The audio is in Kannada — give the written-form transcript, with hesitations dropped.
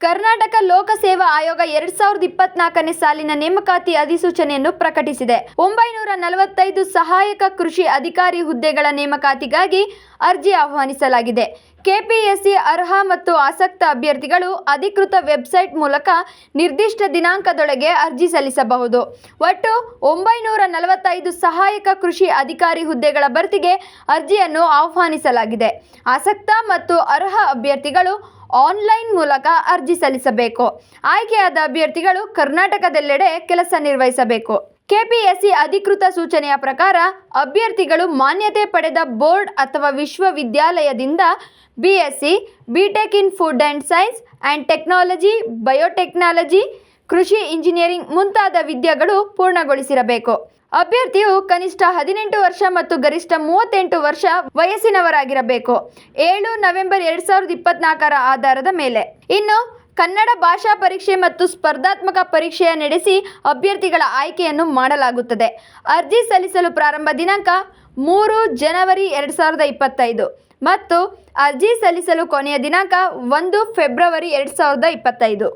ಕರ್ನಾಟಕ ಲೋಕಸೇವಾ ಆಯೋಗ 2024ನೇ ಸಾಲಿನ ನೇಮಕಾತಿ ಅಧಿಸೂಚನೆಯನ್ನು ಪ್ರಕಟಿಸಿದೆ. 945 ಸಹಾಯಕ ಕೃಷಿ ಅಧಿಕಾರಿ ಹುದ್ದೆಗಳ ನೇಮಕಾತಿಗಾಗಿ ಅರ್ಜಿ ಆಹ್ವಾನಿಸಲಾಗಿದೆ. ಕೆಪಿಎಸ್ಸಿ ಅರ್ಹ ಮತ್ತು ಆಸಕ್ತ ಅಭ್ಯರ್ಥಿಗಳು ಅಧಿಕೃತ ವೆಬ್ಸೈಟ್ ಮೂಲಕ ನಿರ್ದಿಷ್ಟ ದಿನಾಂಕದೊಳಗೆ ಅರ್ಜಿ ಸಲ್ಲಿಸಬಹುದು. ಒಟ್ಟು 945 ಸಹಾಯಕ ಕೃಷಿ ಅಧಿಕಾರಿ ಹುದ್ದೆಗಳ ಭರ್ತಿಗೆ ಅರ್ಜಿಯನ್ನು ಆಹ್ವಾನಿಸಲಾಗಿದೆ. ಆಸಕ್ತ ಮತ್ತು ಅರ್ಹ ಅಭ್ಯರ್ಥಿಗಳು ಆನ್ಲೈನ್ ಮೂಲಕ ಅರ್ಜಿ ಸಲ್ಲಿಸಬೇಕು. ಆಯ್ಕೆಯಾದ ಅಭ್ಯರ್ಥಿಗಳು ಕರ್ನಾಟಕದೆಲ್ಲೆಡೆ ಕೆಲಸ ನಿರ್ವಹಿಸಬೇಕು. ಕೆಪಿಎಸ್ಸಿ ಅಧಿಕೃತ ಸೂಚನೆಯ ಪ್ರಕಾರ ಅಭ್ಯರ್ಥಿಗಳು ಮಾನ್ಯತೆ ಪಡೆದ ಬೋರ್ಡ್ ಅಥವಾ ವಿಶ್ವವಿದ್ಯಾಲಯದಿಂದ BSc, BTech in food and science and technology, biotechnology, ಕೃಷಿ ಇಂಜಿನಿಯರಿಂಗ್ ಮುಂತಾದ ವಿದ್ಯೆಗಳು ಪೂರ್ಣಗೊಳಿಸಿರಬೇಕು. ಅಭ್ಯರ್ಥಿಯು ಕನಿಷ್ಠ 18 ವರ್ಷ ಮತ್ತು ಗರಿಷ್ಠ 38 ವರ್ಷ ವಯಸ್ಸಿನವರಾಗಿರಬೇಕು. 7 ನವೆಂಬರ್ 2024ರ ಆಧಾರದ ಮೇಲೆ. ಇನ್ನು ಕನ್ನಡ ಭಾಷಾ ಪರೀಕ್ಷೆ ಮತ್ತು ಸ್ಪರ್ಧಾತ್ಮಕ ಪರೀಕ್ಷೆಯ ನಡೆಸಿ ಅಭ್ಯರ್ಥಿಗಳ ಆಯ್ಕೆಯನ್ನು ಮಾಡಲಾಗುತ್ತದೆ. ಅರ್ಜಿ ಸಲ್ಲಿಸಲು ಪ್ರಾರಂಭ ದಿನಾಂಕ 3 ಜನವರಿ 2025 ಮತ್ತು ಅರ್ಜಿ ಸಲ್ಲಿಸಲು ಕೊನೆಯ ದಿನಾಂಕ 1 ಫೆಬ್ರವರಿ 2025.